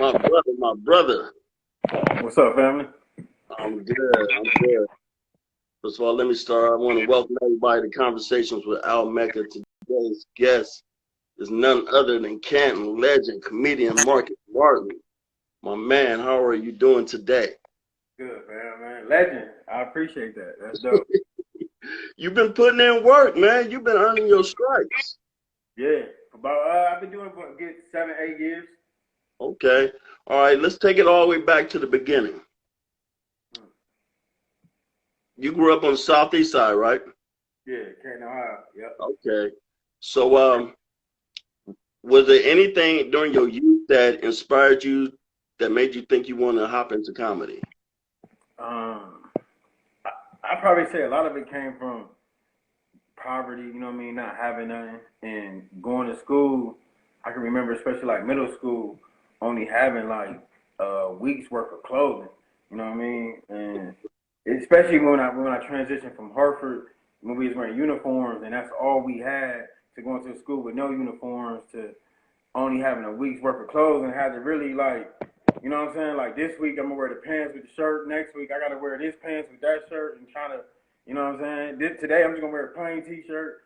My brother. What's up, family? I'm good. I'm good. First of all, let me start. I want to welcome everybody to Conversations with Al Mecca. Today's guest is none other than Canton legend, comedian Marcus Martin. My man, how are you doing today? Good, man. Legend. I appreciate that. That's dope. You've been putting in work, man. You've been earning your stripes. Yeah. I've been doing it for a good 7, 8 years. Okay. All right, let's take it all the way back to the beginning. You grew up on the southeast side, right? Yeah, Canton, Ohio. Yep. Okay. So, was there anything during your youth that inspired you, that made you think you want to hop into comedy? Um, I probably say a lot of it came from poverty, you know what I mean, not having nothing and going to school. I can remember, especially like middle school, only having like a week's worth of clothing, you know what I mean? And especially when I transitioned from Hartford, when we was wearing uniforms and that's all we had, to going to school with no uniforms, to only having a week's worth of clothes, and had to really, like, you know what I'm saying? Like, this week I'm gonna wear the pants with the shirt. Next week I gotta wear this pants with that shirt, and trying to, you know what I'm saying? Today I'm just gonna wear a plain t-shirt.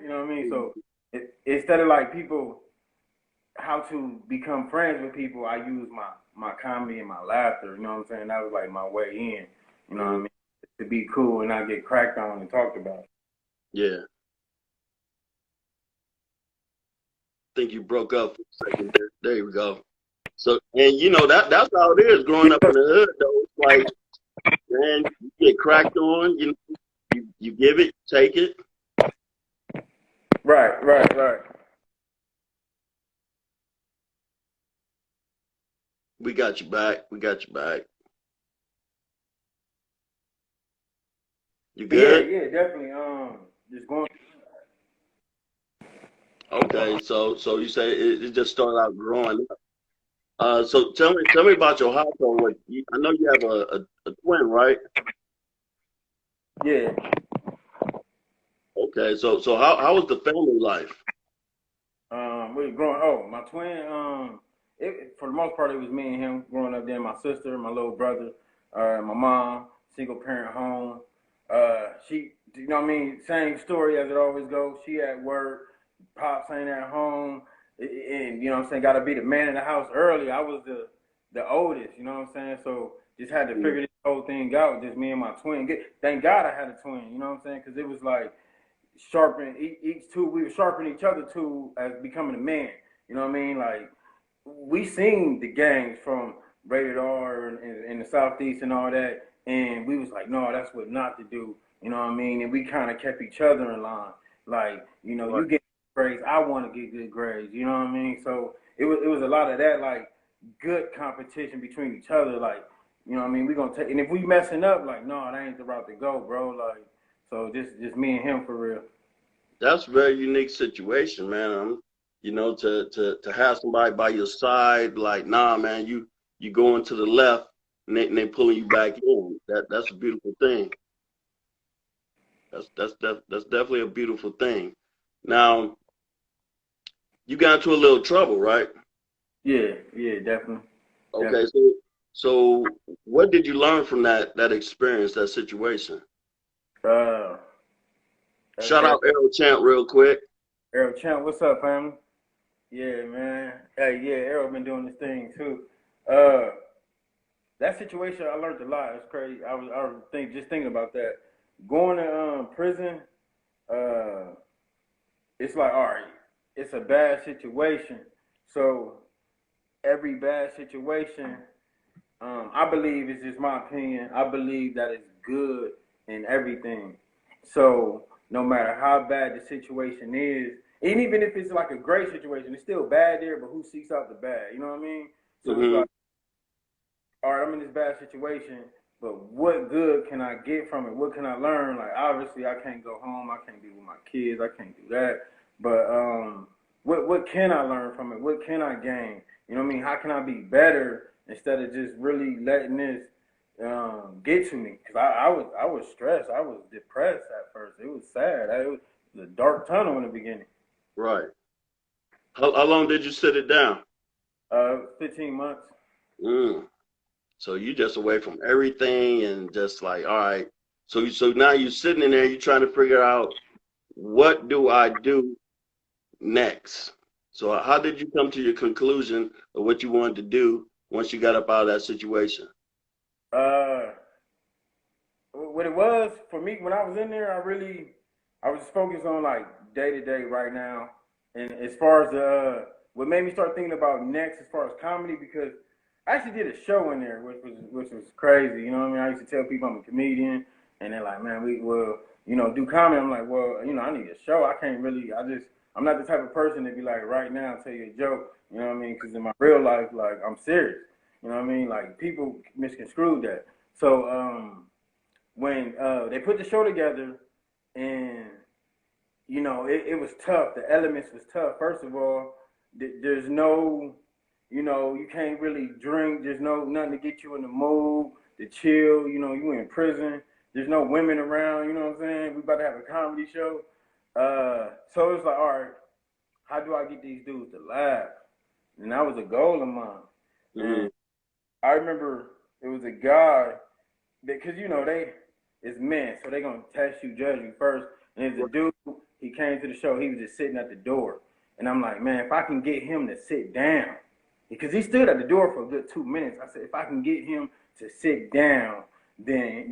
You know what I mean? So instead of like people, how to become friends with people, I use my comedy and my laughter. You know what I'm saying? That was like my way in. You know what I mean? To be cool and not get cracked on and talked about. Yeah. I think you broke up for a second there. There we go. So, and you know, that's how it is growing up in the hood, though. It's like, man, you get cracked on, you give it, take it. Right. We got you back. We got you back. You good? Yeah, definitely. Just going. Okay, so you say it just started out growing up. So tell me about your household. I know you have a twin, right? Yeah. Okay, so how was the family life? We growing. Oh, my twin. For the most part, it was me and him growing up. Then my sister, my little brother, my mom, single parent home. She, you know what I mean? Same story as it always goes. She at work, pops ain't at home, and you know what I'm saying. Got to be the man in the house early. I was the oldest. You know what I'm saying? So just had to figure this whole thing out. Just me and my twin. Thank God I had a twin. You know what I'm saying? Because it was like sharpen each tool. We were sharpening each other tool as becoming a man. You know what I mean? Like, we seen the gangs from Rated R in the Southeast and all that, and we was like, no, that's what not to do. You know what I mean? And we kind of kept each other in line. Like, you know, you get grades, I want to get good grades. You know what I mean? So it was a lot of that, like, good competition between each other. Like, you know what I mean? We gonna take, and if we messing up, like, no, that ain't the route to go, bro. Like, so just me and him for real. That's a very unique situation, man. You know, to have somebody by your side, like, nah, man, you going to the left and they pulling you back in. That's a beautiful thing. That's definitely a beautiful thing. Now, you got into a little trouble, right? Yeah, definitely. Okay, so what did you learn from that experience, that situation? Uh, Shout out Errol Champ real quick. Errol Champ, what's up, family? Yeah, man. Hey, yeah, Errol been doing this thing too. That situation, I learned a lot. It's crazy. I was just thinking about that. Going to prison, uh, it's like, all right, it's a bad situation. So every bad situation, I believe, it's just my opinion, I believe that it's good in everything. So no matter how bad the situation is, and even if it's like a great situation, it's still bad there, but who seeks out the bad? You know what I mean? So it's like, all right, I'm in this bad situation, but what good can I get from it? What can I learn? Like, obviously, I can't go home. I can't be with my kids. I can't do that. But what can I learn from it? What can I gain? You know what I mean? How can I be better instead of just really letting this get to me? Because I was stressed. I was depressed at first. It was sad. It was a dark tunnel in the beginning. Right. How long did you sit it down? 15 months. Mm. So you just away from everything and just like, all right. So now you're sitting in there, you're trying to figure out what do I do next. So how did you come to your conclusion of what you wanted to do once you got up out of that situation? Uh, what it was for me when I was in there, I was focused on like day to day right now, and as far as what made me start thinking about next as far as comedy because I actually did a show in there, which was crazy. You know what I mean? I used to tell people I'm a comedian, and they're like, "Man, we will, do comedy." I'm like, "Well, I need a show. I can't really. I'm not the type of person to be like right now tell you a joke. You know what I mean? Because in my real life, like I'm serious. You know what I mean? Like people misconstrued that. So when they put the show together, and it was tough. The elements was tough. First of all, there's no, you can't really drink. There's nothing to get you in the mood to chill. You in prison. There's no women around. You know what I'm saying? We about to have a comedy show. So it's like, all right, how do I get these dudes to laugh? And that was a goal of mine. Mm-hmm. And I remember it was a guy because they it's men, so they gonna test you, judge you first. And there's a dude, he came to the show, he was just sitting at the door, and I'm like, man, if I can get him to sit down, because he stood at the door for a good 2 minutes. I said, if I can get him to sit down, then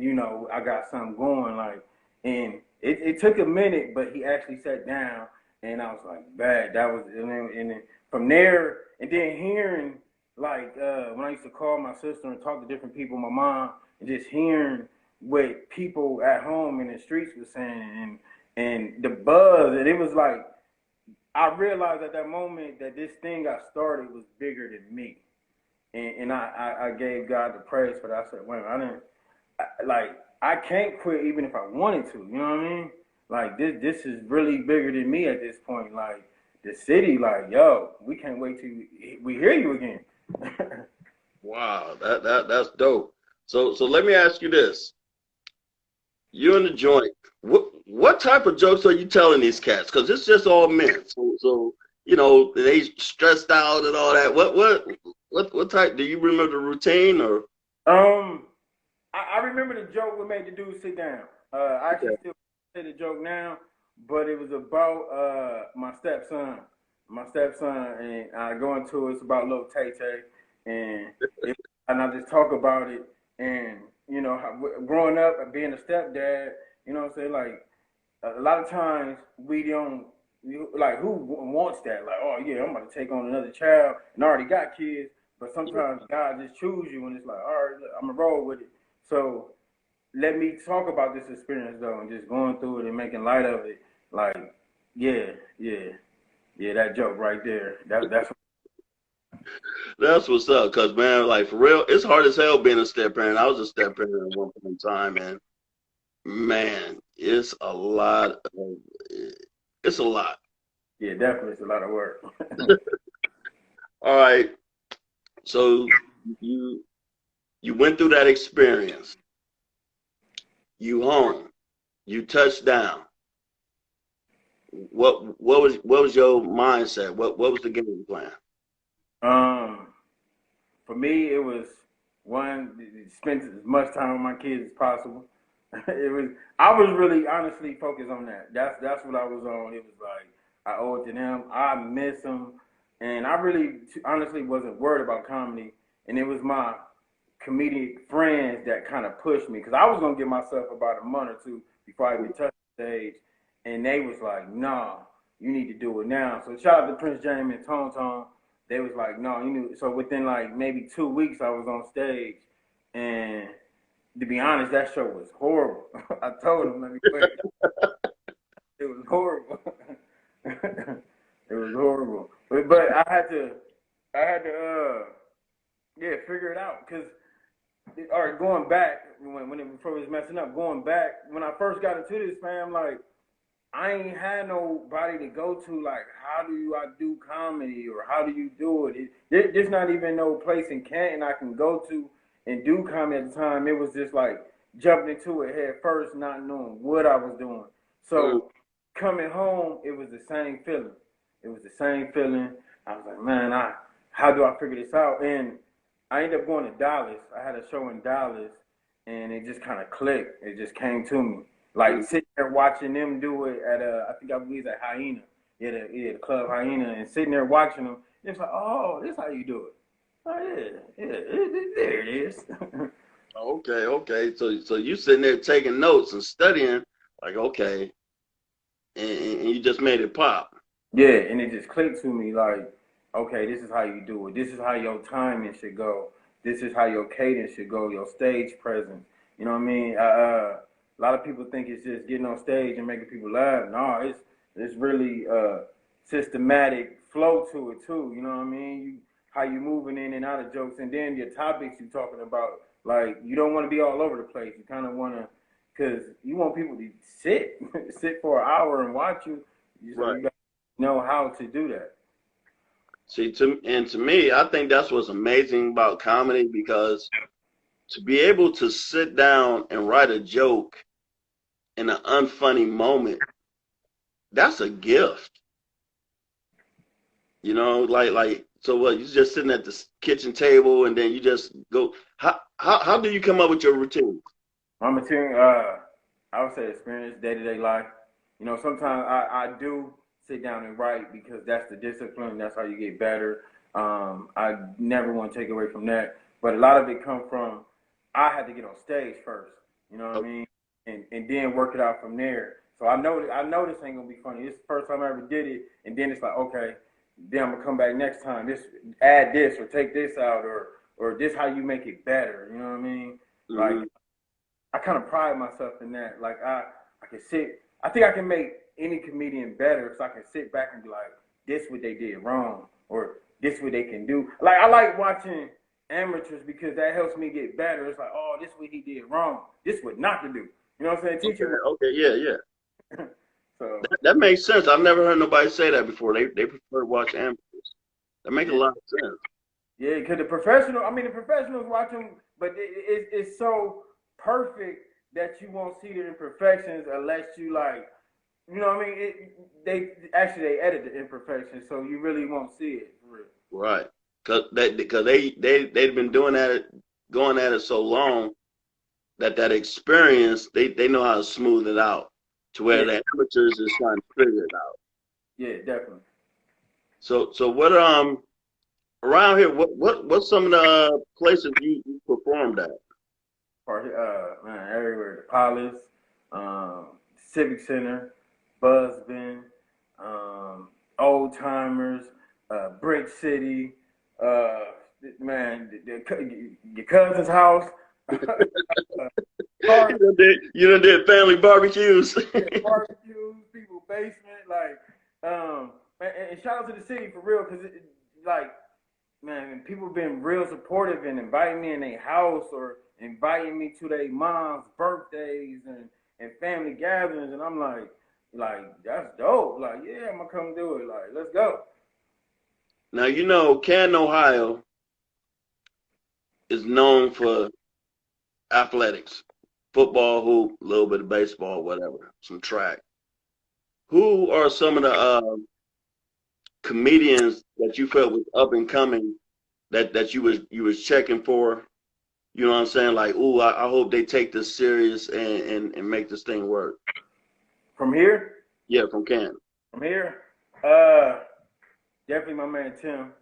I got something going. Like, and it took a minute, but he actually sat down, and I was like, bad. That was, and then from there, and then hearing like when I used to call my sister and talk to different people, my mom, and just hearing what people at home in the streets were saying and the buzz, and it was like I realized at that moment that this thing I started was bigger than me, and I gave God the praise for that. I said, wait, I can't quit even if I wanted to. You know what I mean? Like this is really bigger than me at this point. Like the city, like yo, we can't wait till we hear you again. Wow, that's dope. So let me ask you this. You in the joint. What type of jokes are you telling these cats? Because it's just all men. So they stressed out and all that. What type? Do you remember the routine or? Um, I remember the joke we made the dude sit down. I actually Okay. still say the joke now, but it was about my stepson. My stepson, and I go into it's about little Tay Tay, and and I just talk about it, and growing up and being a stepdad, you know what I'm saying, like a lot of times we don't like who wants that? Like, oh yeah, I'm about to take on another child and I already got kids. But sometimes God just choose you and it's like, all right, look, I'm gonna roll with it. So let me talk about this experience though and just going through it and making light of it. Like, yeah, yeah, yeah, that joke right there. That's That's what's up. Cause man, like for real, it's hard as hell being a step parent. I was a step parent at one point in time, and man, it's a lot. It's a lot. yeah, definitely it's a lot of work. All right. So you you went through that experience. You home. You touched down. What was your mindset? What was the game plan? um For me, it was one spend as much time with my kids as possible. It was I was really honestly focused on that. That's what I was on. It was like I owe it to them. I miss them, and I really honestly wasn't worried about comedy. And it was my comedic friends that kind of pushed me because I was gonna give myself about a month or two before I even touched the stage, and they was like, "Nah, you need to do it now." So shout out to Prince James and Tone Tone. They was like, "No, you knew." So within like maybe 2 weeks, I was on stage, and to be honest, that show was horrible. I told them, let me quit. It was horrible. It was horrible. But I had to, yeah, figure it out because all right, going back before it was messing up, going back when I first got into this, fam, like I ain't had nobody to go to. Like, how do I do comedy or how do you do it? There's not even no place in Canton I can go to and do comedy at the time. It was just like jumping into it head first, not knowing what I was doing. Mm. So coming home, it was the same feeling. It was the same feeling. I was like, man, how do I figure this out? And I ended up going to Dallas. I had a show in Dallas, and it just kind of clicked. It just came to me. Like sitting there watching them do it at I believe at Hyena. Yeah, the club Hyena, and sitting there watching them, it's like, oh, this is how you do it. Oh there it is. Okay. So you sitting there taking notes and studying, like, okay, and you just made it pop. Yeah, and it just clicked to me like, okay, this is how you do it. This is how your timing should go. This is how your cadence should go. Your stage presence. You know what I mean? A lot of people think it's just getting on stage and making people laugh. No, it's really systematic flow to it too. You know what I mean? How you moving in and out of jokes, and then your topics you talking about. Like you don't want to be all over the place. You kind of want to, cause you want people to sit, sit for an hour and watch you. So Right. you got know how to do that. See, to me, I think that's what's amazing about comedy, because to be able to sit down and write a joke in an unfunny moment, that's a gift. You know, like so what? You're just sitting at the kitchen table and then you just go. How do you come up with your routine? My material, I would say experience, day-to-day life. You know, sometimes I do sit down and write because that's the discipline. That's how you get better. I never want to take away from that. But a lot of it come from I had to get on stage first. You know what I mean? And then work it out from there. So I know this ain't gonna be funny. This is the first time I ever did it, and then it's like, okay, then I'm gonna come back next time. This add this or take this out or this how you make it better. You know what I mean? Mm-hmm. Like I kind of pride myself in that. Like I can sit. I think I can make any comedian better, so I can sit back and be like, this what they did wrong, or this what they can do. Like I like watching amateurs because that helps me get better. It's like, oh, this what he did wrong. This what not to do. You know what I'm saying? Teacher. Okay, yeah. So That makes sense. I've never heard nobody say that before. They prefer to watch amateurs. That makes a lot of sense. Yeah, because the professionals watch them, but it's so perfect that you won't see the imperfections unless you like, you know what I mean? They edit the imperfections, so you really won't see it for real. Right. Because they've been doing going at it so long that experience, they know how to smooth it out to where the amateurs is trying to figure it out. Yeah, definitely. So what around here, what's some of the places you performed at? Man, everywhere. The Palace, Civic Center, Buzzbin, Old Timers, Brick City, man, your cousin's house. You done did family barbecues. Barbecues, people's basement, like, and shout out to the city for real, because like, man, people have been real supportive and inviting me in their house or inviting me to their mom's birthdays and family gatherings, and I'm like that's dope. Like, yeah, I'm gonna come do it. Like, let's go. Now, you know, Canton, Ohio is known for athletics, football, hoop, a little bit of baseball, whatever, some track. Who are some of the comedians that you felt was up and coming that you was checking for? You know what I'm saying? Like, ooh, I hope they take this serious and make this thing work. From here? Yeah, from Canton. From here? Definitely my man Tim.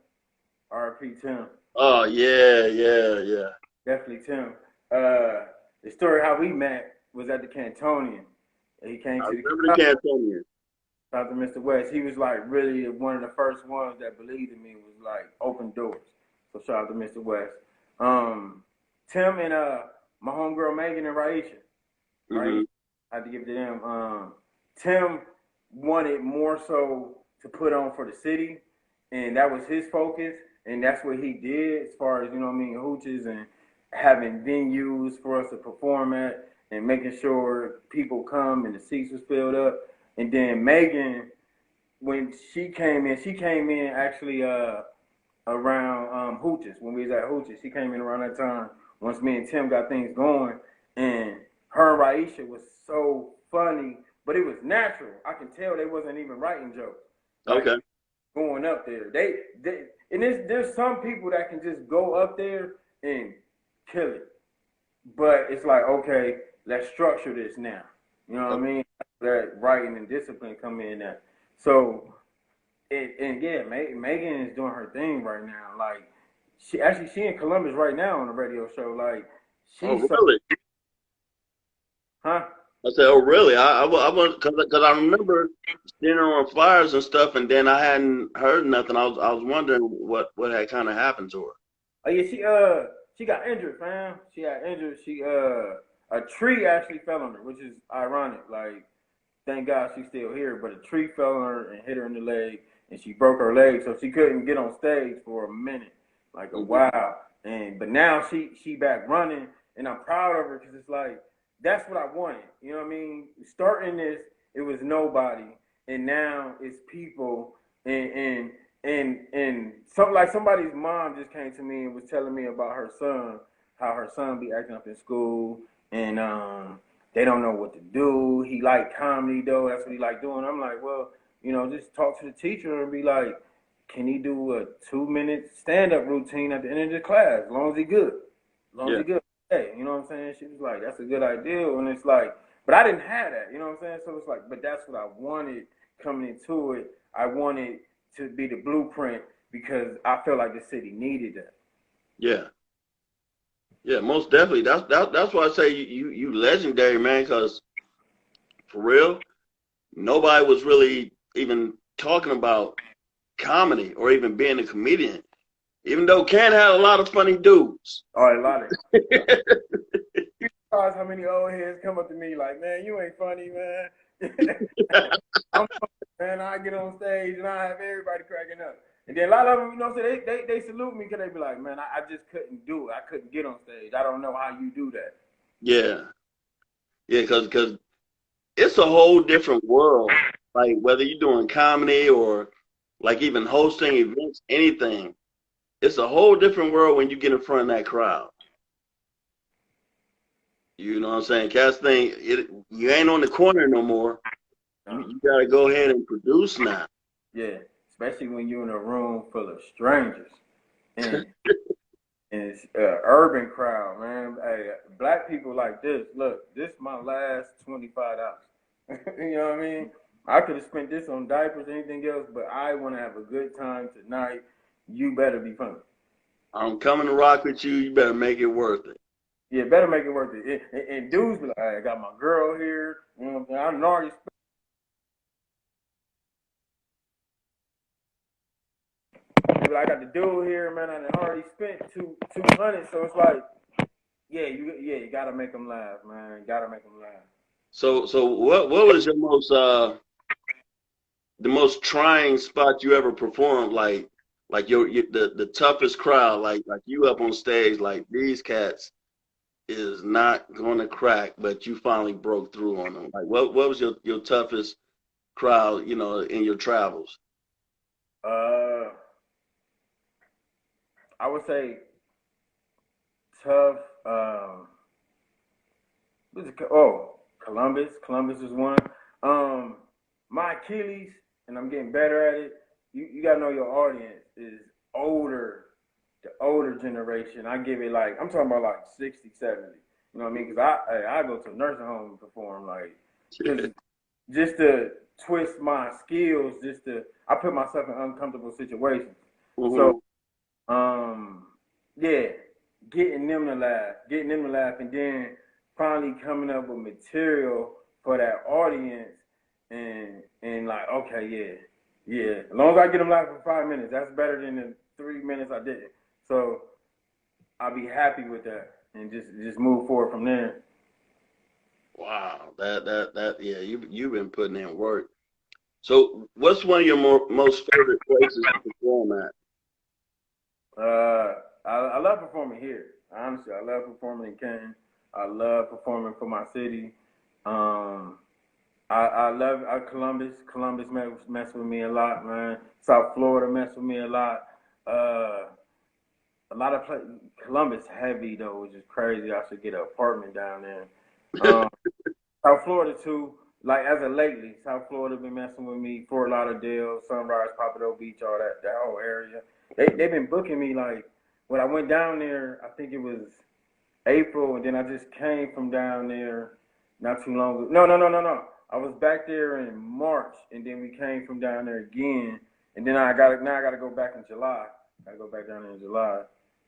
R.P. Tim. Oh yeah. Definitely Tim. The story how we met was at the Cantonian. He came to the Cantonian. Shout out to Mr. West. He was like really one of the first ones that believed in me, was like open doors. So shout out to Mr. West. Tim and my homegirl Megan and Raisha. Right? Mm-hmm. I had to give it to them. Tim wanted more so to put on for the city, and that was his focus, and that's what he did as far as, you know what I mean, hooches and having venues for us to perform at and making sure people come and the seats was filled up. And then Megan, when she came in actually around hooches, when we was at hooches. She came in around that time once me and Tim got things going, and her and Raisha was so funny, but it was natural. I can tell they wasn't even writing jokes. Like, Okay. going up there. And there's some people that can just go up there and kill it. But it's like, okay, let's structure this now. You know what I mean? That writing and discipline come in there. So, and yeah, Megan is doing her thing right now. Like, she in Columbus right now on a radio show. Like, Oh, she's so, really? huh? I said, oh, really? I want because I remember seeing her on flyers and stuff, and then I hadn't heard nothing. I was wondering what had kind of happened to her. Oh yeah, she got injured, fam. She got injured. A tree actually fell on her, which is ironic. Like, thank God she's still here, but a tree fell on her and hit her in the leg, and she broke her leg, so she couldn't get on stage for a minute, like a Mm-hmm. while. But now she back running, and I'm proud of her because it's like that's what I wanted. You know what I mean? Starting this, it was nobody, and now it's people, and something like somebody's mom just came to me and was telling me about her son, how her son be acting up in school, and they don't know what to do. He like comedy though. That's what he like doing. I'm like, well, just talk to the teacher and be like, can he do a 2-minute stand up routine at the end of the class? As long as he good. As long as Yeah, he good. Hey, you know what I'm saying? She was like, that's a good idea. And it's like, but I didn't have that. You know what I'm saying? So it's like, but that's what I wanted coming into it. I wanted to be the blueprint because I felt like the city needed that. yeah, yeah. Most definitely. That's why I say you legendary, man. Because for real, nobody was really even talking about comedy or even being a comedian. Even though Ken had a lot of funny dudes. All right, Lottie. You realize how many old heads come up to me like, man, you ain't funny, man. I'm funny, man. I get on stage and I have everybody cracking up. And then a lot of them, so they salute me because they be like, man, I just couldn't do it. I couldn't get on stage. I don't know how you do that. Yeah, yeah. Because it's a whole different world. Like whether you're doing comedy or like even hosting events, anything. It's a whole different world when you get in front of that crowd. You know what I'm saying? Cats think you ain't on the corner no more. You got to go ahead and produce now. Yeah, especially when you're in a room full of strangers and it's urban crowd, man. Hey, black people like this. Look, this is my last $25. You know what I mean? I could have spent this on diapers, anything else, but I want to have a good time tonight. You better be funny. I'm coming to rock with you. You better make it worth it. Yeah, better make it worth it. And dudes be like, hey, I got my girl here. You know what I'm saying? I already spent. I got the dude here, man. I already spent 200, so it's like, you gotta make them laugh, man. You gotta make them laugh. So what was your most the most trying spot you ever performed? Like your the toughest crowd, like you up on stage, like these cats is not going to crack, but you finally broke through on them. Like what was your toughest crowd, in your travels? Uh, I would say tough. Columbus. Columbus is one. Um, my Achilles, and I'm getting better at it. You gotta know your audience is older, the older generation. I give it like I'm talking about like 60, 70. You know what I mean? Because I go to a nursing home and perform like because just to twist my skills, I put myself in uncomfortable situations. Mm-hmm. So yeah, getting them to laugh, and then finally coming up with material for that audience, and like, okay, yeah. As long as I get them laughing for 5 minutes, that's better than the 3 minutes I didn't. So I'll be happy with that, and just move forward from there. Wow, that yeah, you've been putting in work. So, what's one of your most favorite places to perform at? I love performing here. Honestly, I love performing in Canton. I love performing for my city. Um, I love Columbus. Columbus mess with me a lot, man. South Florida mess with me a lot. Uh, a lot of Columbus heavy though, which is crazy. I should get an apartment down there. Um, South Florida too. like as of lately, South Florida been messing with me. Fort Lauderdale, Sunrise, Pompano Beach, all that whole area. They've been booking me like when I went down there. I think it was April, and then I just came from down there not too long ago. No. I was back there in March, and then we came from down there again, and then I got to go back in July. I got to go back down there in July.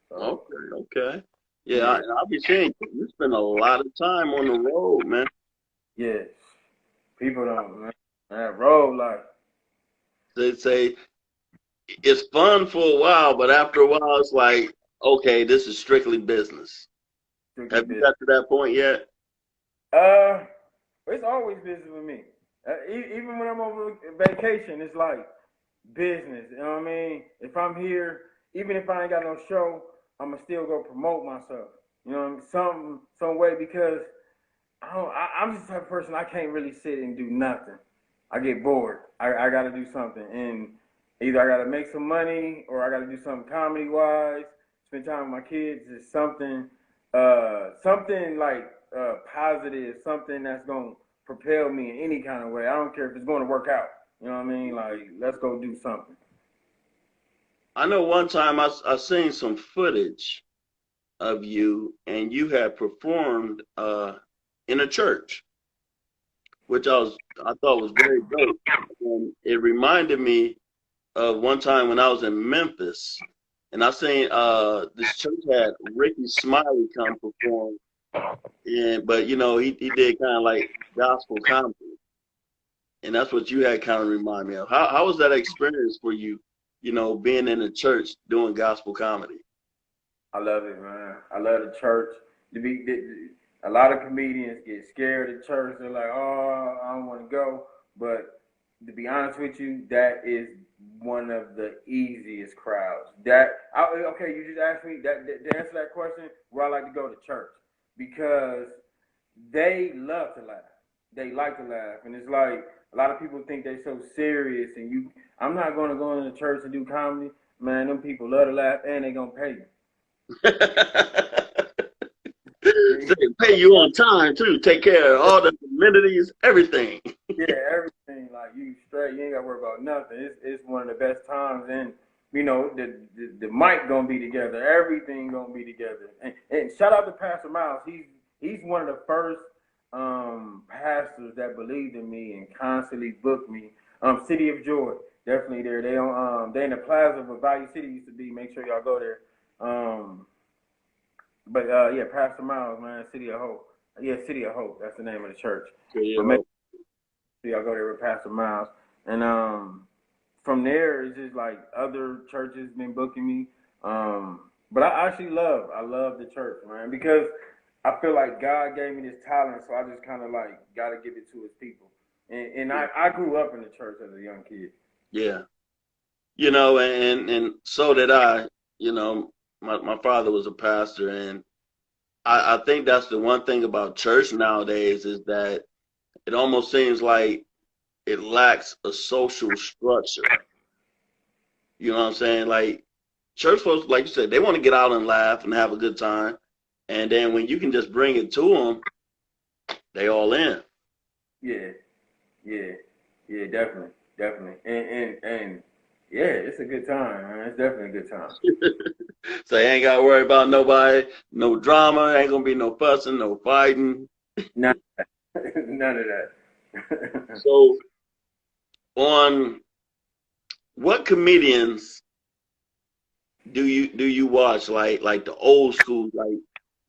So, Okay. Yeah, yeah, I'll be saying you spend a lot of time on the road, man. yes. People don't, man. That road life. They say it's fun for a while, but after a while, it's like, okay, this is strictly business. Strictly Have you business. got to that point yet? Uh, it's always business with me. Even when I'm over vacation, it's like business. You know what I mean? If I'm here, even if I ain't got no show, I'ma still go promote myself. You know what I mean? Some way because I'm just the type of person I can't really sit and do nothing. I get bored. I got to do something, and either I got to make some money or I got to do something comedy wise. Spend time with my kids. Is something like positive, something that's gonna propel me in any kind of way. I don't care if it's going to work out. You know what I mean? Like, let's go do something. I know one time I seen some footage of you, and you had performed in a church, which I thought was very dope. And it reminded me of one time when I was in Memphis, and I seen this church had Ricky Smiley come perform, and but you know he did kind of like gospel comedy, and that's what you had kind of remind me of. How was that experience for you? You know, being in a church doing gospel comedy. I love it, man. I love the church. A lot of comedians get scared at church. They're like, "Oh, I don't want to go." But to be honest with you, that is one of the easiest crowds. Okay, you just asked me that to answer that question. Where I like to go to church because they love to laugh. They like to laugh, and it's like a lot of people think they're so serious. And I'm not going to go into church and do comedy. Man, them people love to laugh, and they gonna pay you. So they pay you on time too. Take care of all the amenities, everything. Yeah, everything like you straight. You ain't got to worry about nothing. It's one of the best times, and you know the mic gonna be together. Everything gonna be together. And shout out to Pastor Miles. He's one of the first pastors that believed in me and constantly booked me. City of Joy, definitely there. They in the plaza where Value City used to be. Make sure y'all go there. Um, but yeah, Pastor Miles, man, City of Hope. Yeah, City of Hope. That's the name of the church. But make sure y'all go there with Pastor Miles. And from there, it's just like other churches been booking me. But I love the church, man, because I feel like God gave me this talent, so I just kind of like got to give it to His people. And I grew up in the church as a young kid. Yeah, you know, and so did I. You know, my father was a pastor, and I think that's the one thing about church nowadays is that it almost seems like it lacks a social structure. You know what I'm saying? Like church folks, like you said, they want to get out and laugh and have a good time, and then when you can just bring it to them, they all in. Yeah, yeah, yeah, definitely, and yeah, it's a good time, man. It's definitely a good time. So you ain't got to worry about nobody, no drama, ain't gonna be no fussing, no fighting. None, none of that. So on what comedians do you watch like the old school like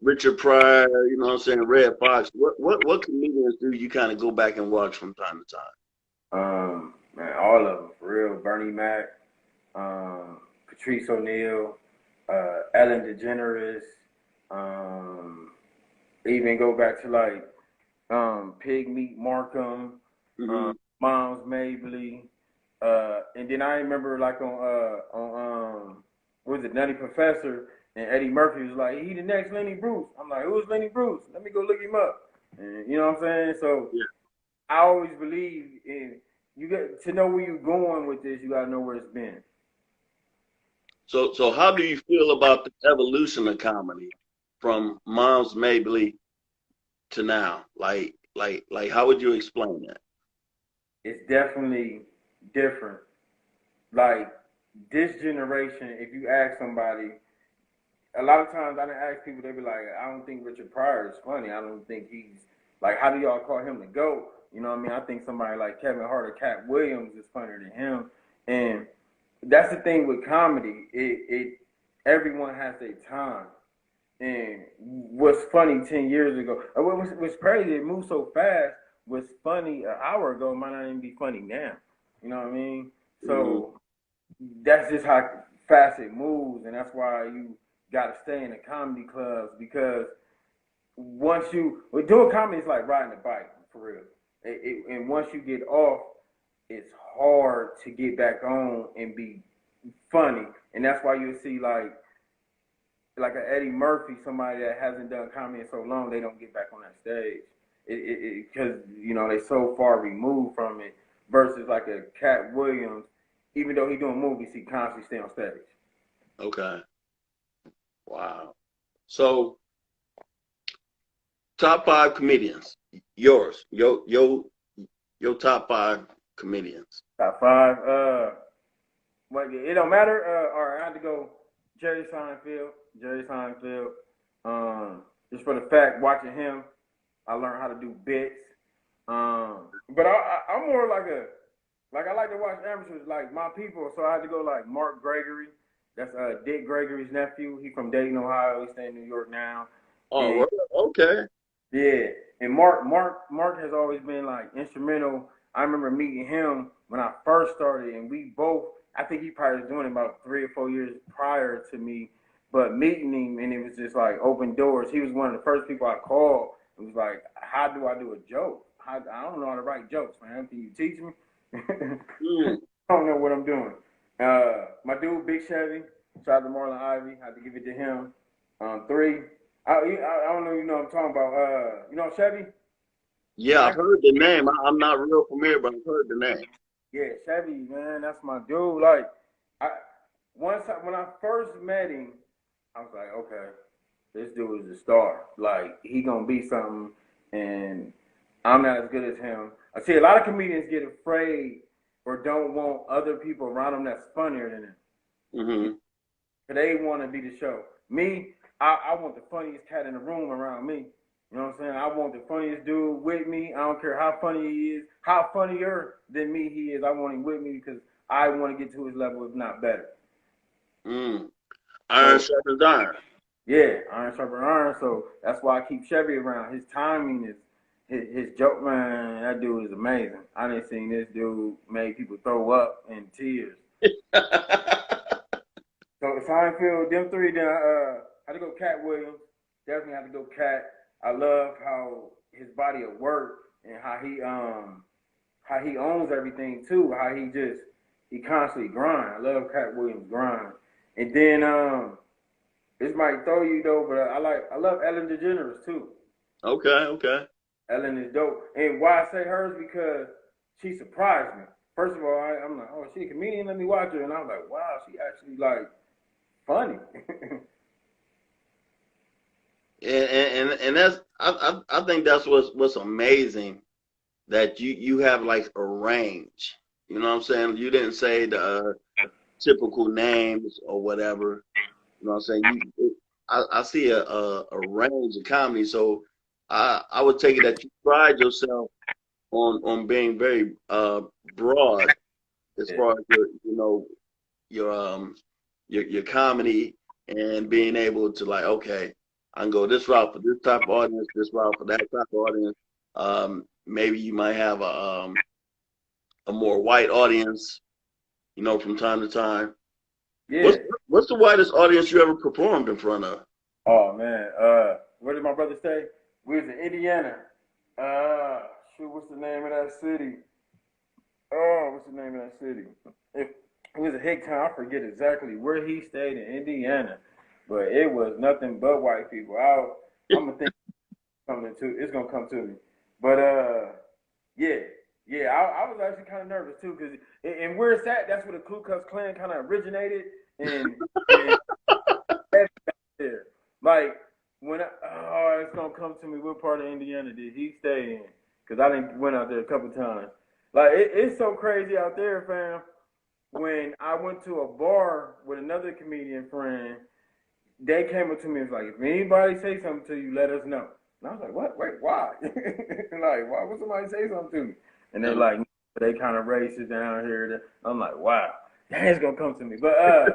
Richard Pryor, you know what I'm saying, Red Fox? What comedians do you kind of go back and watch from time to time? Man, all of them for real. Bernie Mac, Patrice O'Neal, Ellen DeGeneres. Um, Even go back to like Pig Meat Markham, Mm-hmm. Miles Mabley, and then I remember like on what was it, Nutty Professor, and Eddie Murphy was like, he the next Lenny Bruce. I'm like, who's Lenny Bruce? Let me go look him up. And you know what I'm saying? So Yeah. I always believe in you got to know where you're going with this. You got to know where it's been. So how do you feel about the evolution of comedy from Miles Mabley to now? Like Like how would you explain that? It's definitely different. Like this generation, if you ask somebody, a lot of times I didn't ask people, they be like, I don't think Richard Pryor is funny. I don't think he's like, how do y'all call him the GOAT? You know what I mean? I think somebody like Kevin Hart or Cat Williams is funnier than him. And that's the thing with comedy. It everyone has their time. And what's funny 10 years ago, what's crazy, it moves so fast. What's funny an hour ago might not even be funny now. You know what I mean? Mm-hmm. So that's just how fast it moves, and that's why you got to stay in the comedy clubs because once you doing comedy is like riding a bike for real. And once you get off, it's hard to get back on and be funny, and that's why you'll see like a Eddie Murphy, somebody that hasn't done comedy in so long, they don't get back on that stage. Because you know they so far removed from it versus like a Cat Williams, even though he doing movies, he constantly stay on stage. Okay. Wow. So top five comedians. Yours. Your top five comedians. Top five. What? It don't matter. All right, I had to go. Jerry Seinfeld. Jerry Seinfeld. Just for the fact, watching him, I learned how to do bits. But I'm more like I like to watch amateurs, like my people. So I had to go like Mark Gregory. That's Dick Gregory's nephew. He from Dayton, Ohio. He stay in New York now. Oh, And well, okay. yeah, and Mark has always been like instrumental. I remember meeting him when I first started, and we both. I think he probably was doing it about 3 or 4 years prior to me, but meeting him and it was just like open doors. He was one of the first people I called. It was like, how do I do a joke? I don't know how to write jokes, man. Can you teach me? Mm. I don't know what I'm doing. My dude, Big Chevy, shout out to Marlon Ivy. I had to give it to him. Three. I don't know. You know what I'm talking about. You know Chevy? Yeah, I've heard the name. I'm not real familiar, but I've heard the name. Yeah, Chevy, man, that's my dude. Like, I when I first met him, I was like, okay, this dude is a star. Like, he gonna be something, and I'm not as good as him. I see a lot of comedians get afraid or don't want other people around them that's funnier than them. Mm-hmm. They want to be the show. Me, I want the funniest cat in the room around me. You know what I'm saying? I want the funniest dude with me. I don't care how funny he is, how funnier than me he is. I want him with me because I want to get to his level, if not better. Mm. Iron So sharpens iron. yeah, iron sharper iron. So that's why I keep Chevy around. His timing is his joke, man. That dude is amazing. I didn't seen this dude make people throw up in tears. So Seinfeld, them three. Then I had to go Cat Williams. Definitely had to go Cat. I love how his body of work and how he owns everything too. How he constantly grind. I love Cat Williams grind. And then this might throw you though, but I love Ellen DeGeneres too. Okay, okay. Ellen is dope. And why I say hers because she surprised me. First of all, I'm like, oh, she a comedian. Let me watch her, and I was like, wow, she actually like funny. And that's I think that's what's amazing that you have like a range. You know what I'm saying? You didn't say the typical names or whatever. You know what I'm saying? I see a range of comedy, so I would take it that you pride yourself on being very broad as Yeah. far as your your comedy and being able to like, okay, I can go this route for this type of audience, this route for that type of audience. Maybe you might have a more white audience, from time to time. Yeah. What's the whitest audience you ever performed in front of? Oh man. What did my brother say? We was in Indiana. Shoot, what's the name of that city? Oh, what's the name of that city? It was a hick town. I forget exactly where he stayed in Indiana, but it was nothing but white people. I'm gonna think it's gonna come to me. But yeah, yeah. I was actually kind of nervous too because and where it's at, that's where the Ku Klux Klan kind of originated, and there. Like when it's gonna come to me, what part of Indiana did he stay in? because I didn't went out there a couple times. Like it's so crazy out there, fam. When I went to a bar with another comedian friend, they came up to me and was like, if anybody say something to you, let us know. And I was like, what? Wait, why? Like, why would somebody say something to me? And they're like, they kind of racist down here. I'm like, wow, that ain't gonna come to me. But I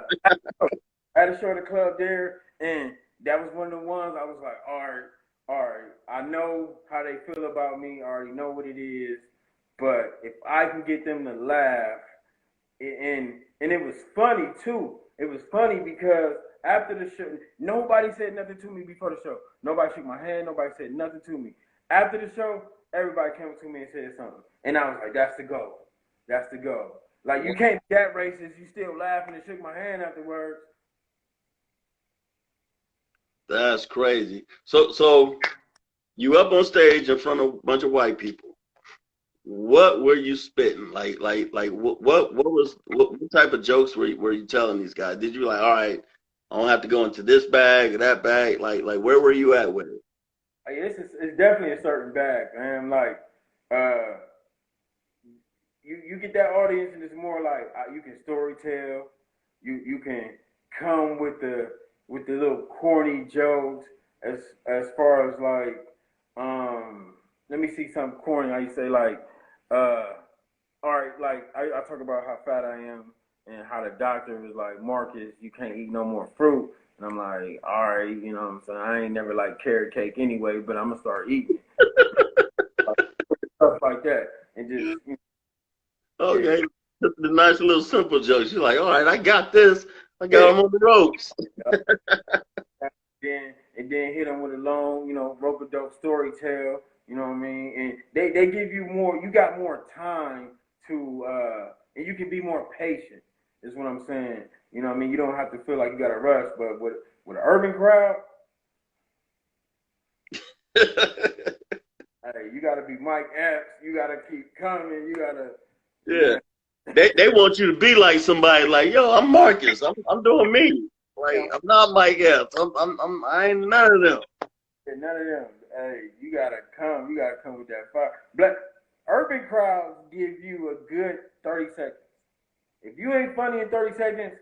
had a show at the club there, and that was one of the ones I was like, all right, I know how they feel about me. I already know what it is. But if I can get them to laugh, and it was funny too. It was funny because after the show, nobody said nothing to me before the show. Nobody shook my hand. Nobody said nothing to me. After the show, everybody came up to me and said something, and I was like, "That's the goal. That's the goal." Like you can't be that racist. You still laughing and shook my hand afterwards. That's crazy. So you up on stage in front of a bunch of white people. What were you spitting? Like what type of jokes were you telling these guys? Did you like, all right, I don't have to go into this bag or that bag? Like where were you at with it? It's definitely a certain bag, man. Like you get that audience and it's more like you can story tell, you can come with the little corny jokes as far as like let me see something corny. I say like all right, like I talk about how fat I am and how the doctor was like, Marcus, you can't eat no more fruit. And I'm like, all right, you know what I'm saying? I ain't never like carrot cake anyway, but I'm gonna start eating like, stuff like that. And just Okay. Yeah. The nice little simple jokes. You're like, all right, I got this. I got them on the ropes. then hit them with a long, rope a dope story tell. You know what I mean? And they give you more. You got more time to, and you can be more patient. Is what I'm saying. You know what I mean? You don't have to feel like you got to rush. But with an urban crowd, hey, you got to be Mike Epps. You got to keep coming. You got to. Yeah. They want you to be like somebody like, yo, I'm Marcus. I'm doing me. Like I'm not Mike Epps. I ain't none of them. Yeah, none of them. Hey, you gotta come. You gotta come with that fire. Black urban crowds give you a good 30 seconds. If you ain't funny in 30 seconds,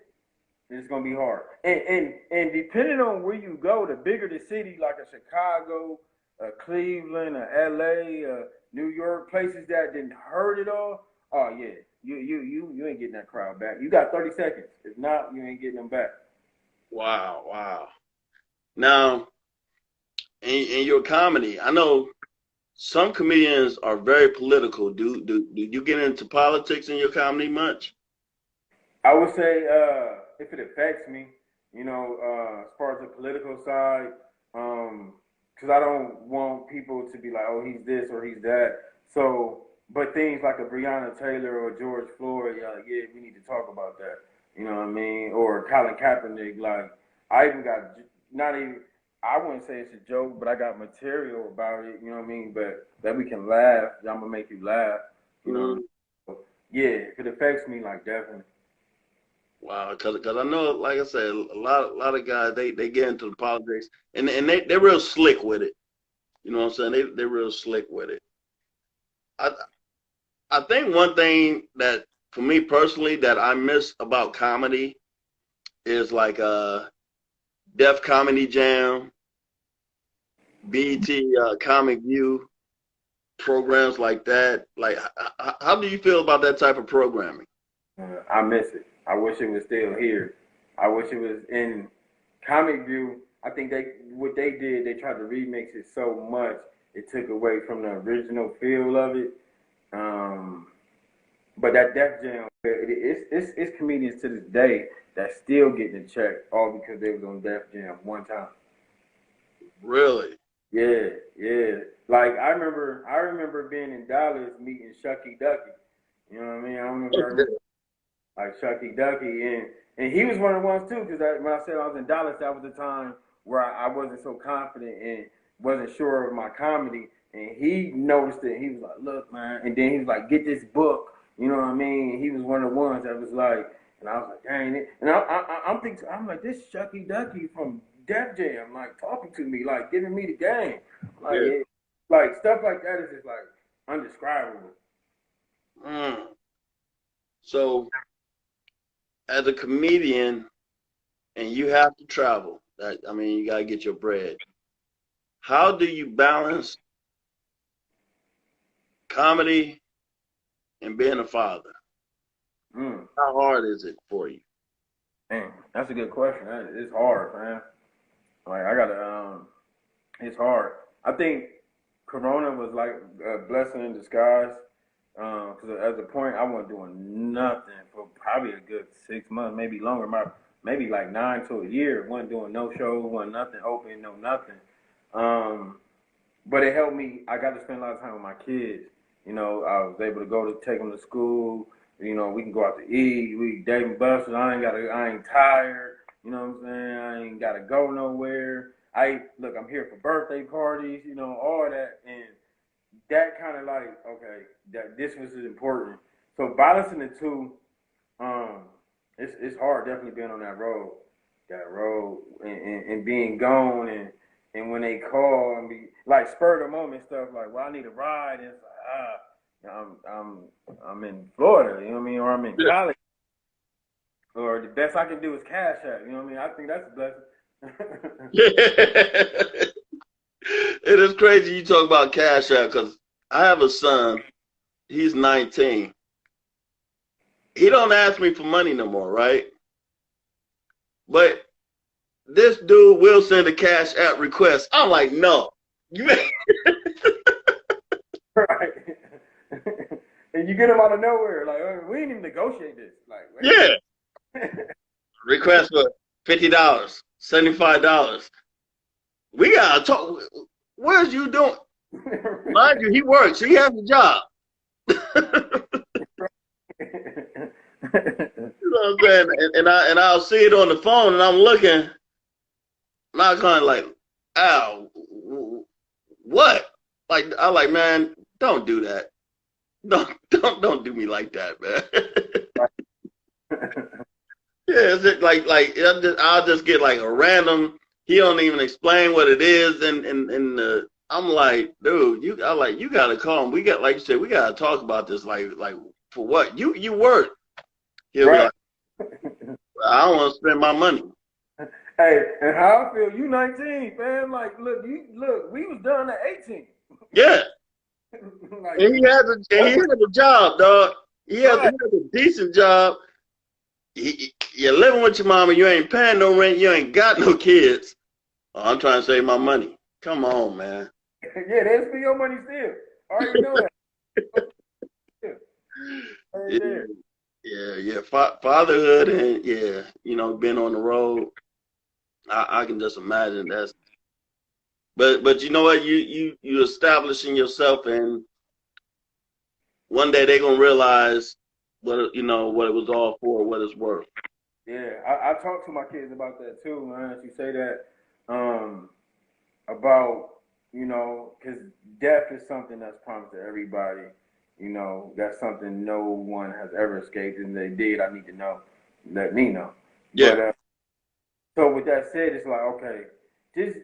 it's gonna be hard. And depending on where you go, the bigger the city, like a Chicago, a Cleveland, a LA, New York, places that didn't hurt it all. Oh yeah, you ain't getting that crowd back. You got 30 seconds. If not, you ain't getting them back. Wow. Now, in your comedy, I know some comedians are very political. Do you get into politics in your comedy much? I would say if it affects me, as far as the political side, because I don't want people to be like, oh, he's this or he's that. So, but things like a Breonna Taylor or George Floyd, yeah, we need to talk about that. You know what I mean? Or Colin Kaepernick. Like, I even got not even. I wouldn't say it's a joke, but I got material about it. You know what I mean? But that we can laugh. I'm gonna make you laugh. You know. What I mean? So, yeah, if it affects me, like definitely. Wow, because I know, like I said, a lot of guys they get into the politics and they're real slick with it. You know what I'm saying? They're real slick with it. I I think one thing that for me personally that I miss about comedy is like Def Comedy Jam, BET Comic View, programs like that. Like, how do you feel about that type of programming? I miss it. I wish it was still here. I wish it was in Comic View. I think what they did, they tried to remix it so much, it took away from the original feel of it. But that Def Jam, it's comedians to this day that still getting a check all because they was on Def Jam one time. Really? Yeah. Like I remember being in Dallas meeting Shucky Ducky. You know what I mean? I remember like Shucky Ducky, and he was one of the ones too. Because when I said I was in Dallas, that was the time where I wasn't so confident and wasn't sure of my comedy. And he noticed it. He was like, "Look, man," and then he was like, "Get this book." You know what I mean? He was one of the ones that was like, and I was like, "Dang it!" And I'm thinking, I'm like, this Shucky Ducky from Def Jam, like talking to me, like giving me the game, like Yeah. like stuff like that is just like undescribable. Mm. So, as a comedian, and you have to travel, I mean, you gotta get your bread. How do you balance comedy and being a father? Mm. How hard is it for you? Man, that's a good question. It's hard, man. Like I gotta, it's hard. I think Corona was like a blessing in disguise. Because at the point I wasn't doing nothing for probably a good 6 months, maybe longer, maybe like 9 to a year. Wasn't doing no shows, wasn't nothing open, no nothing. Um, but it helped me. I got to spend a lot of time with my kids. You know, I was able to go to take them to school. You know, we can go out to eat. We Dave and Buster's. I ain't tired. You know what I'm saying? I ain't gotta go nowhere. Look. I'm here for birthday parties. You know, all that, and that kind of like okay, that this was important. So balancing the two, um, it's hard. Definitely being on that road, and being gone, and when they call and be like spur of the moment stuff like, well, I need a ride. And it's like I'm in Florida, you know what I mean, or I'm in college, or the best I can do is cash out. You know what I mean? I think that's the best. Yeah. It is crazy you talk about Cash App because I have a son. He's 19. He don't ask me for money no more, right? But this dude will send a Cash App request. I'm like, no. You Right. And you get them out of nowhere. Like, oh, we didn't even negotiate this. Like, wait Yeah. a minute. Request for $50, $75. We gotta talk. Where's you doing? Mind you, he works. He has a job. You know what I'm saying? I'll see it on the phone, and I'm looking, and I'm kind of like, ow, what? Like I like, man, don't do that. Don't do me like that, man. Yeah, it's just like I'll just get like a random. He don't even explain what it is, and I'm like, dude, you gotta call him. We got like you said, we gotta talk about this. Like for what? You work. He'll be Right. like, I don't want to spend my money. Hey, and how I feel, you 19, man. Like, look, we was done at 18. Yeah, Like, and he has a job, dog. He right. has a decent job. You're living with your mama. You ain't paying no rent. You ain't got no kids. Oh, I'm trying to save my money. Come on, man. Yeah, they spend your money still. I already know that. Right Yeah, there. yeah. Fatherhood and yeah, being on the road. I can just imagine that's. But you know what? You establishing yourself, and one day they're gonna realize what it was all for, what it's worth. Yeah, I talk to my kids about that too, man. You say that about, because death is something that's promised to everybody. That's something no one has ever escaped, and they did. I need to know. Let me know. Yeah, But so with that said, it's like okay, just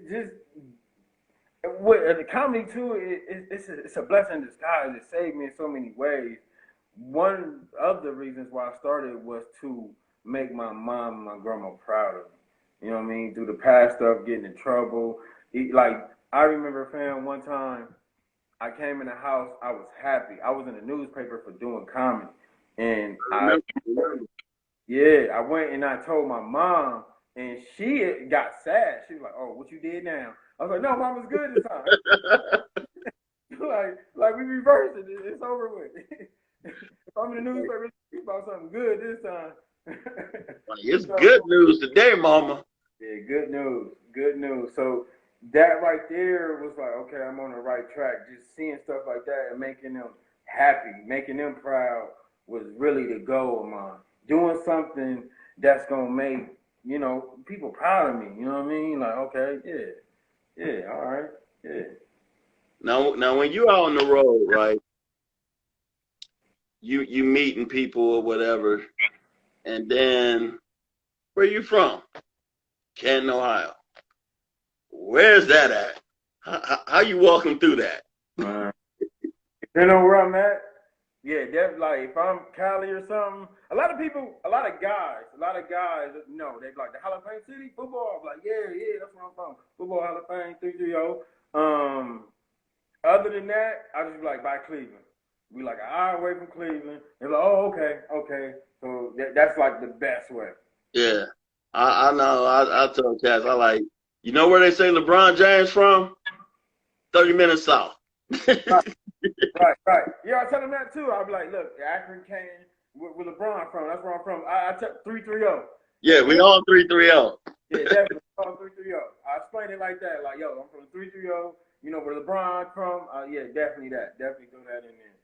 with the comedy too. It's a blessing in disguise. It saved me in so many ways. One of the reasons why I started was to make my mom and my grandma proud of me. You know what I mean? Through the past stuff, getting in trouble. Like I remember, fam, one time I came in the house, I was happy. I was in the newspaper for doing comedy, and remember. I went and I told my mom, and she got sad. She was like, "Oh, what you did now?" I was like, "No, mom, it's good this time." like we reversed it. It's over with. If I'm in the newspaper it's about something good this time. Like, it's So good news today, mama. yeah, good news. Good news. So that right there was like, okay, I'm on the right track. Just seeing stuff like that and making them happy, making them proud was really the goal of mine. Doing something that's gonna make, people proud of me. You know what I mean? Like, okay, yeah, all right, yeah. Now, when you out on the road, right? You meeting people or whatever, and then where you from? Canton, Ohio. Where's that at? How you walking through that? Uh, You know where I'm at? Yeah, that's like if I'm Cali or something. A lot of people, a lot of guys, no, they like the Hall of Fame City football. I'm like, yeah, yeah, that's where I'm from. Football Hall of Fame, 330. Other than that, I just be like, by Cleveland. We like an hour away from Cleveland. They're like, oh, okay, okay. So that's like the best way. Yeah, I know. I tell cats, I like, you know where they say LeBron James from? 30 minutes south. Right, right, right. Yeah, I tell them that too. I'll be like, look, Akron, Canton, where LeBron from. That's where I'm from. I tell 330. Yeah, we all 330. Yeah, definitely. 330. I explain it like that. Like, yo, I'm from 330. You know where LeBron from? Yeah, definitely that. Definitely throw that in there.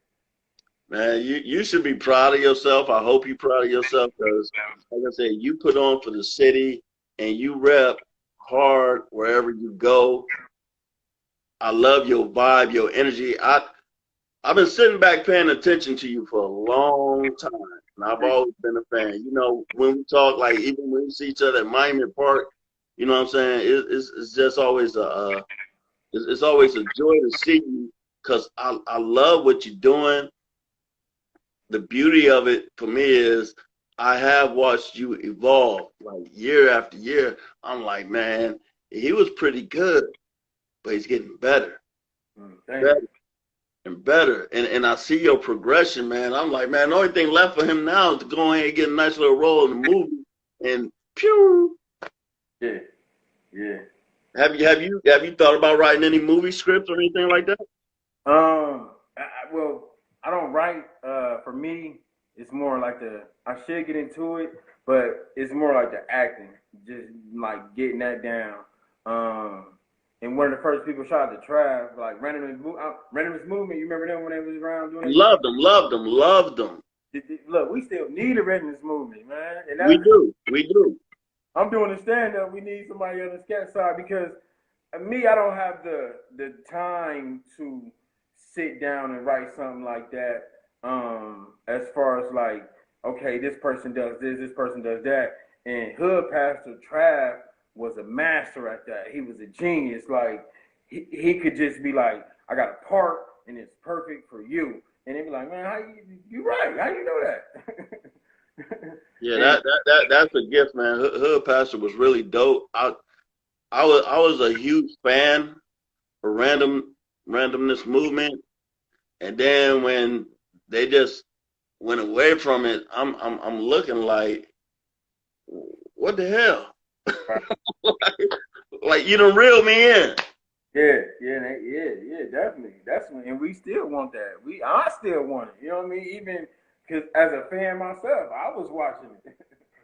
Man, you should be proud of yourself. I hope you're proud of yourself because, like I said, you put on for the city and you rep hard wherever you go. I love your vibe, your energy. I've been sitting back paying attention to you for a long time, and I've always been a fan. You know, when we talk, like even when we see each other at Miami Park, you know what I'm saying? It's just always it's always a joy to see you because I love what you're doing. The beauty of it for me is I have watched you evolve like year after year. I'm like, man, he was pretty good, but he's getting better, Thank better you. and better. And I see your progression, man. I'm like, man, the only thing left for him now is to go ahead and get a nice little role in the movie. And pew. Yeah, yeah. Have you thought about writing any movie scripts or anything like that? Well, I don't write. For me, it's more like I should get into it, but it's more like the acting, just like getting that down. And one of the first people shot the Trav, like Random's Movement. You remember them when they was around doing it? Loved them, loved them, loved them. Look, we still need a Random's Movement, man. And We that's do, we do. I'm doing the stand up. We need somebody on the sketch side because me, I don't have the time to sit down and write something like that. As far as like, okay, this person does this person does that, and Hood Pastor Trav was a master at that. He was a genius. Like he could just be like, I got a part and it's perfect for you, and they'd be like, man, how you right? How you know that? Yeah, and that's a gift, man. Hood Pastor was really dope. I was a huge fan of randomness movement, and then when they just went away from it, I'm looking like, what the hell? Like you done reel me in. yeah, yeah, definitely. That's when, and we still want that. I still want it. You know what I mean? Even because as a fan myself, I was watching it.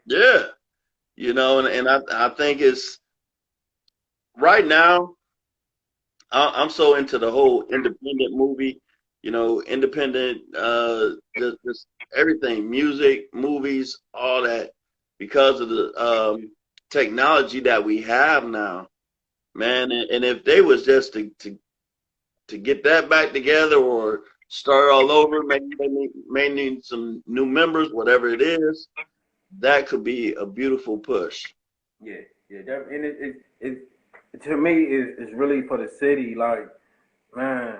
Yeah, and I think it's right now. I'm so into the whole independent movie, independent, just everything, music, movies, all that, because of the technology that we have now, man. And if they was just to get that back together or start all over, maybe they may need some new members, whatever it is, that could be a beautiful push. Yeah, yeah, and it to me is really for the city. Like, man,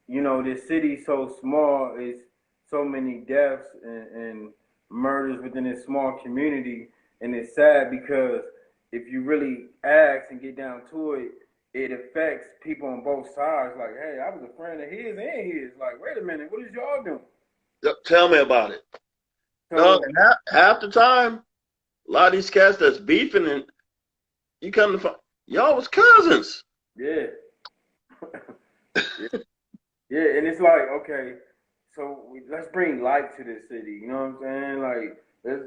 this city's so small. It's so many deaths and murders within this small community, and it's sad because if you really ask and get down to it, it affects people on both sides. Like, hey, I was a friend of his and his. Like, wait a minute, what is y'all doing? Tell me about it. No, So half the time, a lot of these cats that's beefing and you come to find y'all was cousins. yeah, yeah. Yeah, and it's like, okay, so let's bring light to this city. You know what I'm saying? Like,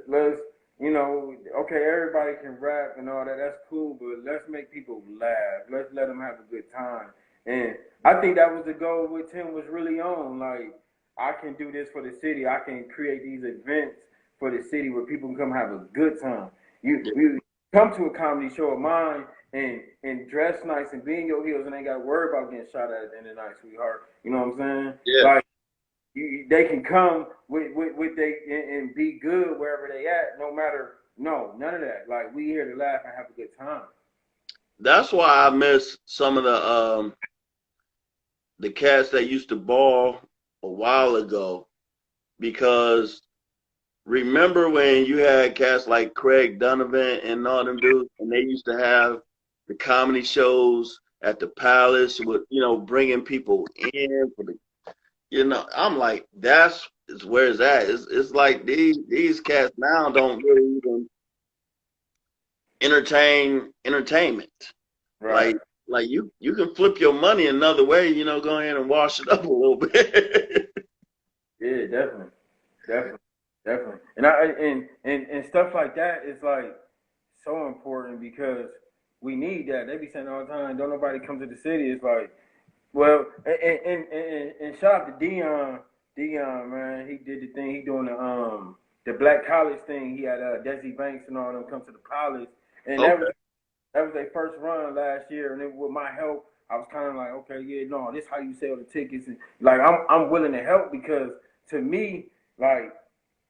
let's okay, everybody can rap and all that. That's cool, but let's make people laugh. Let's let them have a good time. And I think that was the goal with Tim was really on. Like, I can do this for the city. I can create these events for the city where people can come have a good time. You come to a comedy show of mine and dress nice and be in your heels and ain't got to worry about getting shot at the end of the night, sweetheart. You know what I'm saying? Yeah. Like they can come with they and be good wherever they at, no matter none of that. Like we here to laugh and have a good time. That's why I miss some of the cats that used to ball a while ago because remember when you had cats like Craig Donovan and all them dudes, and they used to have the comedy shows at the Palace with, bringing people in for the, I'm like, that's is where it's at. It's like these cats now don't really even entertainment. Right. Like you can flip your money another way, go ahead and wash it up a little bit. Yeah, definitely, definitely, definitely. And stuff like that is like so important because we need that. They be saying all the time, "Don't nobody come to the city." It's like, well, and shout out to Dion, man. He did the thing. He doing the Black College thing. He had Desi Banks and all them come to the college, and Okay. that was their first run last year. And with my help, I was kind of like, okay, yeah, no, this how you sell the tickets, and like I'm willing to help because to me, like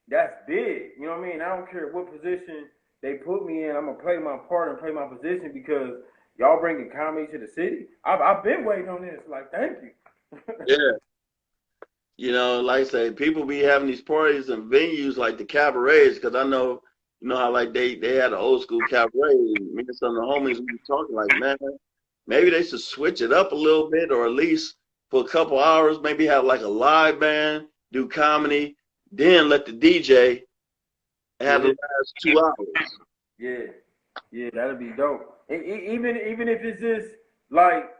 that's big. You know what I mean? I don't care what position they put me in. I'm gonna play my part and play my position because y'all bringing comedy to the city. I've been waiting on this. Like, thank you. Yeah. Like I say, people be having these parties and venues like the cabarets, because I know, how like they had an old school cabaret. Me and some of the homies we be talking like, man, maybe they should switch it up a little bit, or at least for a couple hours, maybe have like a live band, do comedy, then let the DJ have the Yeah, last 2 hours. yeah, yeah. That'd be dope. Even if it's just like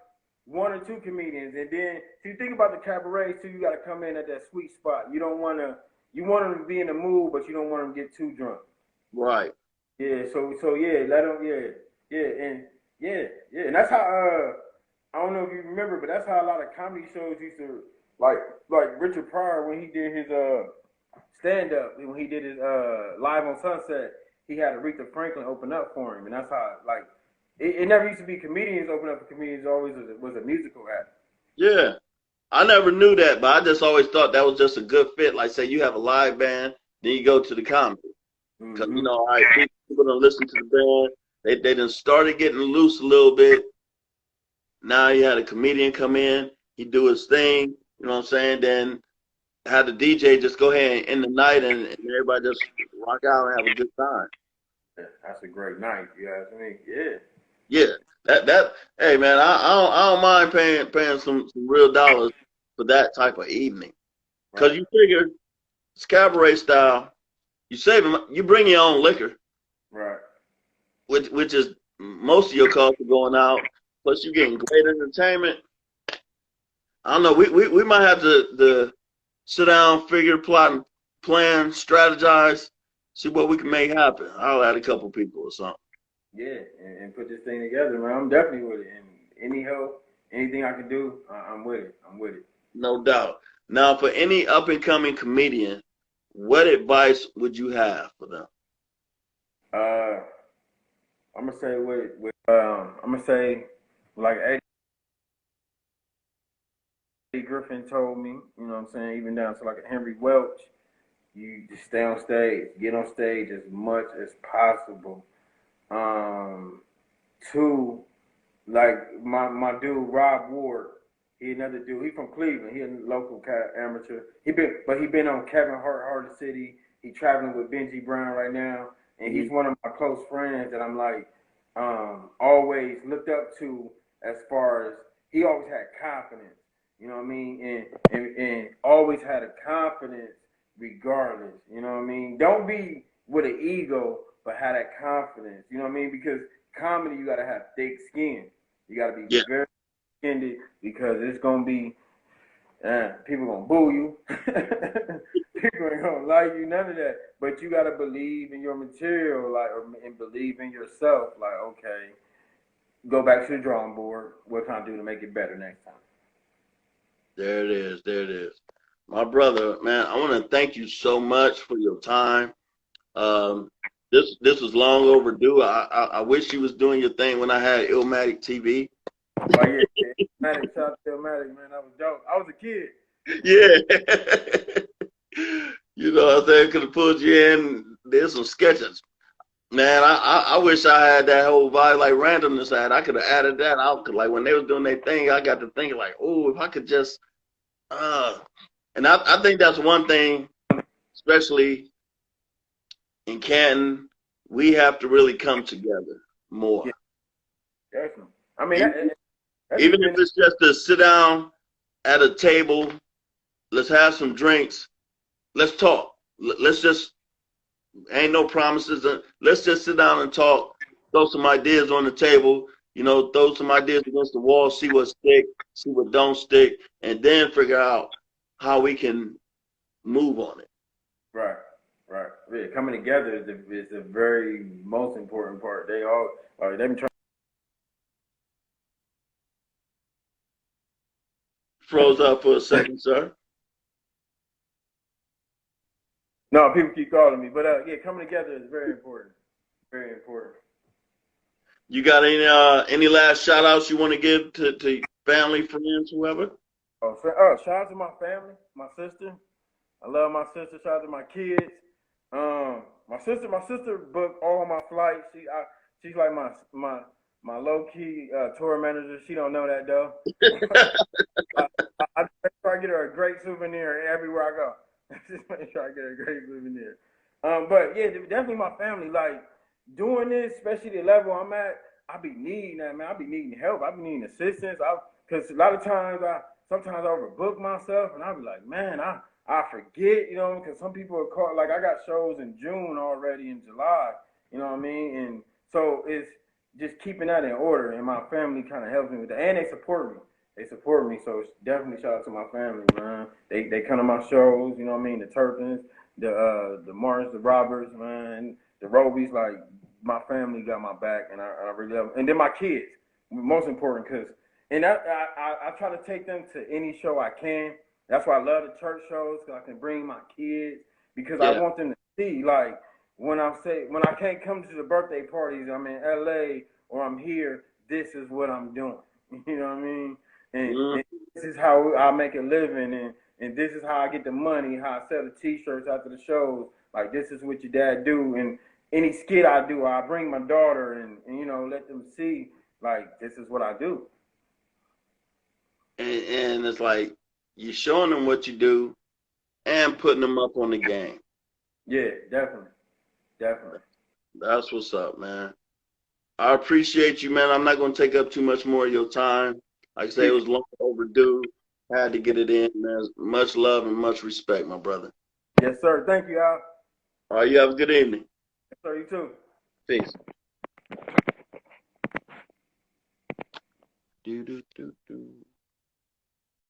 one or two comedians, and then if you think about the cabarets too, you got to come in at that sweet spot. You don't want to. You want them to be in the mood, but you don't want them to get too drunk. Right. Yeah, so yeah, let them yeah, and that's how I don't know if you remember, but that's how a lot of comedy shows used to like Richard Pryor when he did his stand up when he did his live on Sunset, he had Aretha Franklin open up for him, and that's how like it never used to be comedians open up for comedians. It always was a musical act. Yeah. I never knew that, but I just always thought that was just a good fit. Like, say you have a live band, then you go to the comedy. Because, Mm-hmm. all right, people don't listen to the band. They done started getting loose a little bit. Now you had a comedian come in, he do his thing, you know what I'm saying? Then had the DJ just go ahead and end the night, and everybody just rock out and have a good time. Yeah, that's a great night. You ask me. Yeah. Yeah, hey man, I don't mind paying some real dollars for that type of evening. Cause Right. you figure it's cabaret style. You bring your own liquor, Right. which is most of your costs are going out. Plus, you're getting great entertainment. I don't know. We might have to sit down, figure, plot, and plan, strategize, see what we can make happen. I'll add a couple people or something. Yeah, and put this thing together, man. I'm definitely with it. And any help, anything I can do, I'm with it. I'm with it. No doubt. Now, for any up and coming comedian, what advice would you have for them? Uh, I'm gonna say I'm gonna say like Eddie Griffin told me. You know what I'm saying? Even down to like a Henry Welch, you just stay on stage, get on stage as much as possible. Um, Two, like my dude Rob Ward, he another dude. He from Cleveland. He a local amateur. He been on Kevin Hart, Heart of City. He traveling with Benji Brown right now, and he's Mhm. one of my close friends that I'm like always looked up to as far as he always had confidence. You know what I mean? And always had a confidence regardless. You know what I mean? Don't be with an ego, but have that confidence. You know what I mean? Because comedy, you gotta have thick skin. You gotta be Yeah, very skinned because it's gonna be people gonna boo you. People ain't gonna like you, none of that. But you gotta believe in your material, and believe in yourself. Like, okay, go back to the drawing board. What can I do to make it better next time? there it is. There it is. My brother, man, I want to thank you so much for your time. Um, this was long overdue. I wish you was doing your thing when I had Illmatic TV. Oh yeah, Matic, shout out to Matic, man. That was dope. I was a kid. Yeah. You know what I'm saying? Could have pulled you in. There's some sketches. Man, I wish I had that whole vibe like randomness had. I could have added that out. Cause like when they was doing their thing, I got to thinking like, oh, if I could just uh And I think that's one thing, especially in Canton, we have to really come together more. Yeah, definitely. I mean, Even, that's even just if been it's just to sit down at a table, let's have some drinks, let's talk. Let's just, ain't no promises. Let's just sit down and talk, throw some ideas on the table, throw some ideas against the wall, see what stick, see what don't stick, and then figure out how we can move on it. right, right. Yeah, coming together is the very most important part. They all they've been trying. Froze up for a second, sir. No, people keep calling me, but yeah, coming together is very important. Very important. You got any last shout outs you want to give to family, friends, whoever? Shout out to my family, my sister. I love my sister. Shout out to my kids. My sister booked all my flights. She's like my low key tour manager. She don't know that though. I just try to get her a great souvenir everywhere I go. Just make sure I get her a great souvenir. But yeah, definitely my family. Like doing this, especially the level I'm at, I be needing that, man. I be needing help. I be needing assistance. Because a lot of times sometimes I overbook myself, and I be like, man, I forget, because some people are caught. Like I got shows in June already, in July. You know what I mean? And so it's just keeping that in order, and my family kind of helps me with that, and they support me. So definitely shout out to my family, man. They come to my shows, you know what I mean? The Turpins, the Martins, the Roberts, man, the Robies. Like my family got my back, and I really love them. And then my kids, most important, and I try to take them to any show I can. That's why I love the church shows, because I can bring my kids, because I Yeah. want them to see, like, when I can't come to the birthday parties, I'm in LA or I'm here, this is what I'm doing. You know what I mean? Mm. And this is how I make a living, and this is how I get the money, how I sell the t-shirts after the shows. Like, this is what your dad do. And any skit I do, I bring my daughter, and let them see, like, this is what I do. And it's like you're showing them what you do and putting them up on the game. Yeah, definitely. Definitely. That's what's up, man. I appreciate you, man. I'm not going to take up too much more of your time. Like I say, it was long overdue. Had to get it in, man. Much love and much respect, my brother. Yes, sir. Thank you, Al. All right, you have a good evening. Yes, sir. You too. Peace. Do, do, do, do.